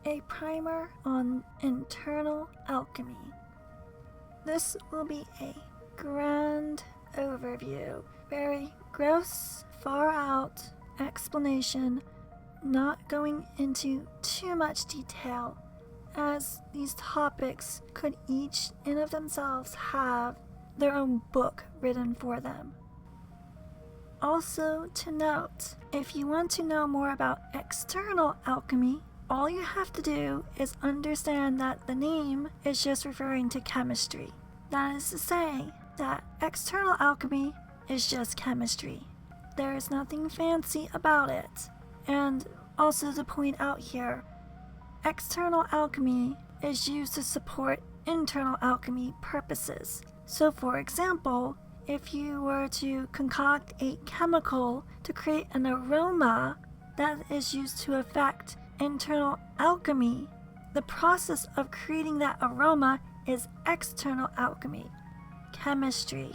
a primer on internal alchemy. This will be a grand overview, very gross, far out explanation, not going into too much detail, as these topics could each in of themselves have their own book written for them. Also to note, if you want to know more about external alchemy, all you have to do is understand that the name is just referring to chemistry. That is to say that external alchemy is just chemistry. There is nothing fancy about it. And also to point out here, external alchemy is used to support internal alchemy purposes. So for example, if you were to concoct a chemical to create an aroma that is used to affect internal alchemy, the process of creating that aroma is external alchemy, chemistry.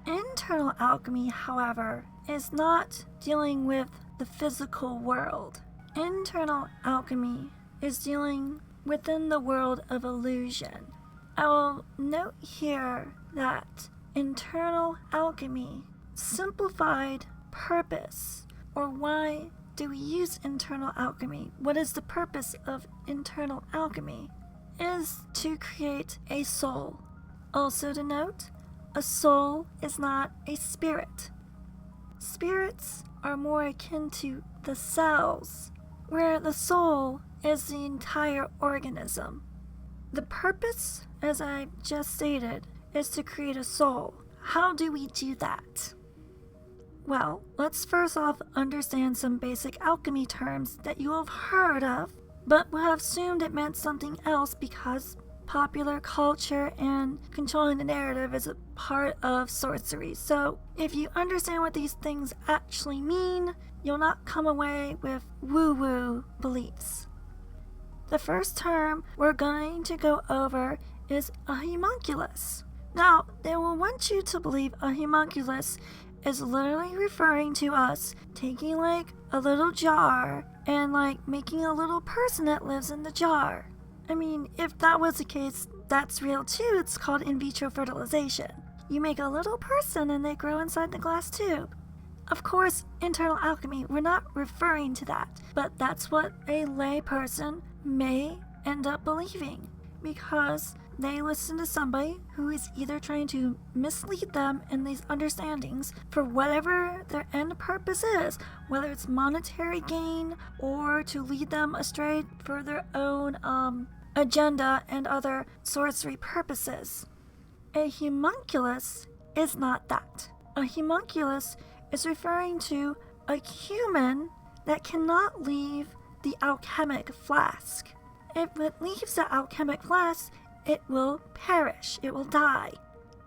Internal alchemy, however, is not dealing with the physical world. Internal alchemy is dealing within the world of illusion. I will note here that internal alchemy, simplified purpose, or why do we use internal alchemy? What is the purpose of internal alchemy? Is to create a soul. Also to note, a soul is not a spirit. Spirits are more akin to the cells, where the soul is the entire organism. The purpose, as I just stated, is to create a soul. How do we do that? Well, let's first off understand some basic alchemy terms that you have heard of, but will have assumed it meant something else because popular culture and controlling the narrative is a part of sorcery. So if you understand what these things actually mean, you'll not come away with woo-woo beliefs. The first term we're going to go over is a homunculus. Now, they will want you to believe a homunculus is literally referring to us taking like a little jar and like making a little person that lives in the jar. I mean, if that was the case, that's real too. It's called in vitro fertilization. You make a little person and they grow inside the glass tube. Of course, internal alchemy, we're not referring to that, but that's what a lay person may end up believing because they listen to somebody who is either trying to mislead them in these understandings for whatever their end purpose is, whether it's monetary gain or to lead them astray for their own agenda and other sorcery purposes. A homunculus is not that. A homunculus is referring to a human that cannot leave the alchemic flask. If it leaves the alchemic flask, it will perish, it will die.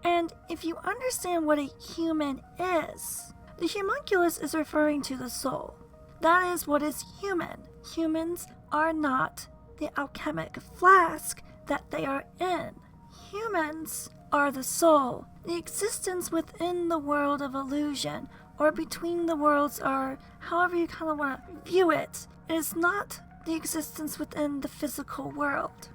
And if you understand what a human is, the homunculus is referring to the soul. That is what is human. Humans are not the alchemic flask that they are in. Humans are the soul, the existence within the world of illusion, or between the worlds, or however you kind of want to view it. It is not the existence within the physical world.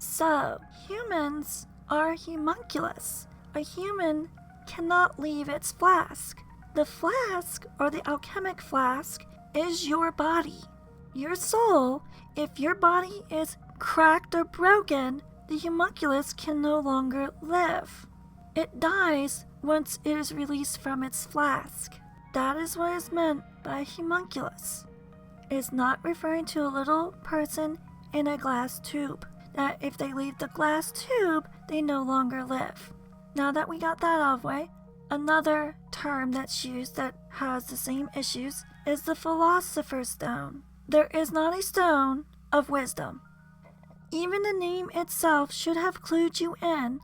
So, humans are homunculus. A human cannot leave its flask. The flask, or the alchemic flask, is your body. Your soul, if your body is cracked or broken, the homunculus can no longer live. It dies once it is released from its flask. That is what is meant by homunculus. It is not referring to a little person in a glass tube, that if they leave the glass tube, they no longer live. Now that we got that out of the way, another term that's used that has the same issues is the Philosopher's Stone. There is not a stone of wisdom. Even the name itself should have clued you in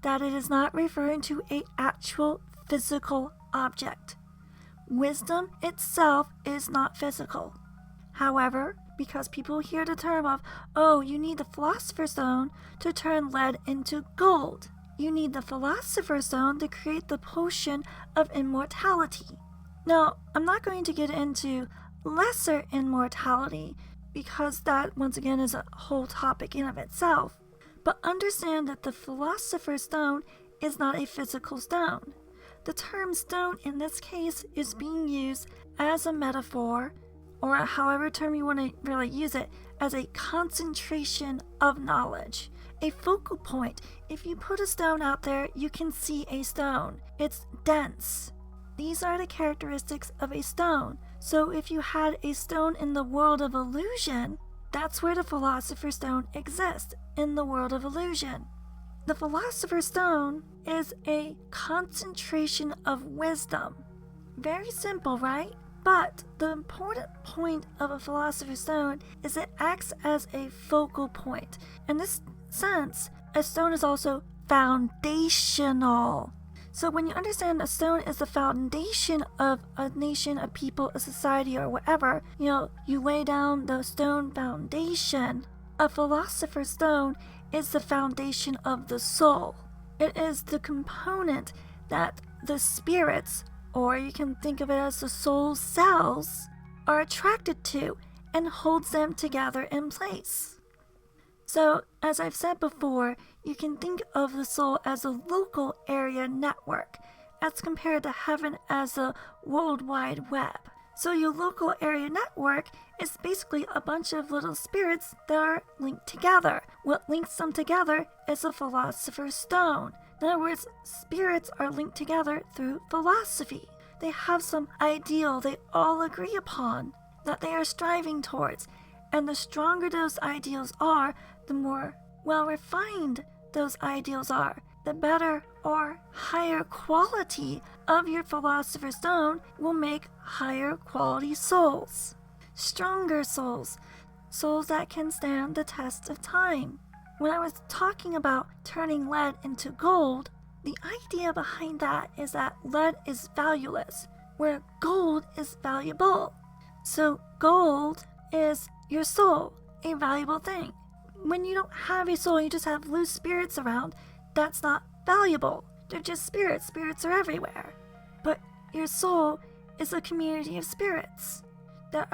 that it is not referring to an actual physical object. Wisdom itself is not physical. However, because people hear the term of, oh, you need the Philosopher's Stone to turn lead into gold. You need the Philosopher's Stone to create the potion of immortality. Now, I'm not going to get into lesser immortality because that, once again, is a whole topic in of itself. But understand that the Philosopher's Stone is not a physical stone. The term stone in this case is being used as a metaphor, or however term you want to really use it, as a concentration of knowledge, a focal point. If you put a stone out there, you can see a stone. It's dense. These are the characteristics of a stone. So if you had a stone in the world of illusion, that's where the Philosopher's Stone exists, in the world of illusion. The Philosopher's Stone is a concentration of wisdom. Very simple, right? But the important point of a Philosopher's Stone is it acts as a focal point. In this sense, a stone is also foundational. So when you understand a stone is the foundation of a nation, a people, a society, or whatever, you lay down the stone foundation. A Philosopher's Stone is the foundation of the soul. It is the component that the spirits, or you can think of it as the soul cells, are attracted to and holds them together in place. So, as I've said before, you can think of the soul as a local area network, as compared to heaven as a World Wide Web. So your local area network is basically a bunch of little spirits that are linked together. What links them together is a Philosopher's Stone. In other words, spirits are linked together through philosophy. They have some ideal they all agree upon that they are striving towards. And the stronger those ideals are, the more well-refined those ideals are, the better or higher quality of your Philosopher's Stone will make higher quality souls. Stronger souls. Souls that can stand the test of time. When I was talking about turning lead into gold, the idea behind that is that lead is valueless, where gold is valuable. So gold is your soul, a valuable thing. When you don't have a soul, you just have loose spirits around, that's not valuable. They're just spirits. Spirits are everywhere. But your soul is a community of spirits that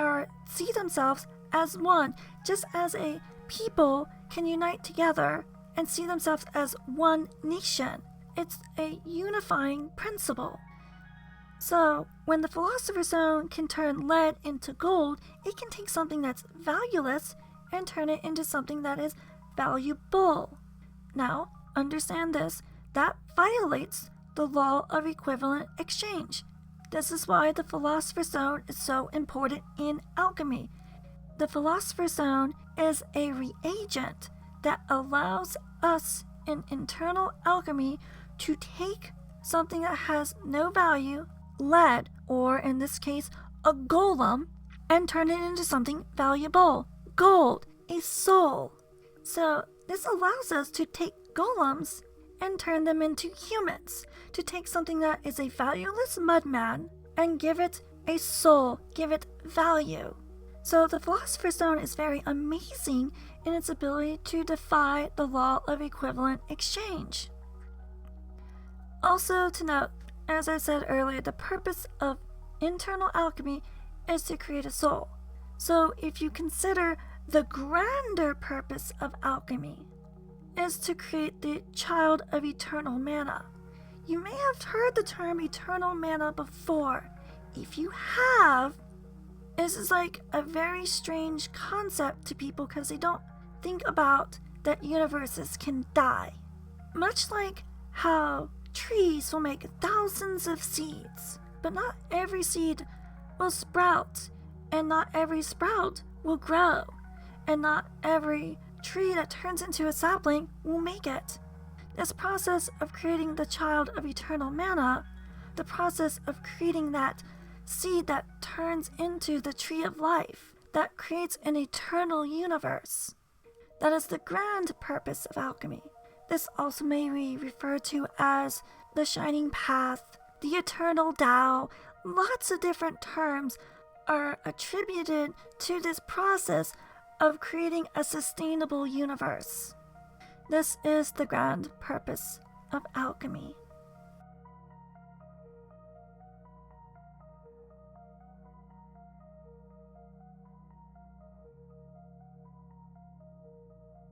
see themselves as one, just as a people can unite together and see themselves as one nation. It's a unifying principle. So, when the Philosopher's Stone can turn lead into gold, it can take something that's valueless and turn it into something that is valuable. Now, understand this, that violates the law of equivalent exchange. This is why the Philosopher's Stone is so important in alchemy. The Philosopher's Stone is a reagent that allows us in internal alchemy to take something that has no value, lead, or in this case, a golem, and turn it into something valuable. Gold, a soul. So this allows us to take golems and turn them into humans, to take something that is a valueless mudman and give it a soul, give it value. So the Philosopher's Stone is very amazing in its ability to defy the law of equivalent exchange. Also to note, as I said earlier, the purpose of internal alchemy is to create a soul. So if you consider the grander purpose of alchemy is to create the child of eternal mana. You may have heard the term eternal mana before. If you have, this is like a very strange concept to people because they don't think about that universes can die. Much like how trees will make thousands of seeds, but not every seed will sprout, and not every sprout will grow, and not every tree that turns into a sapling will make it. This process of creating the child of eternal mana, the process of creating that seed that turns into the tree of life, that creates an eternal universe. That is the grand purpose of alchemy. This also may be referred to as the shining path, the eternal Tao. Lots of different terms are attributed to this process of creating a sustainable universe. This is the grand purpose of alchemy.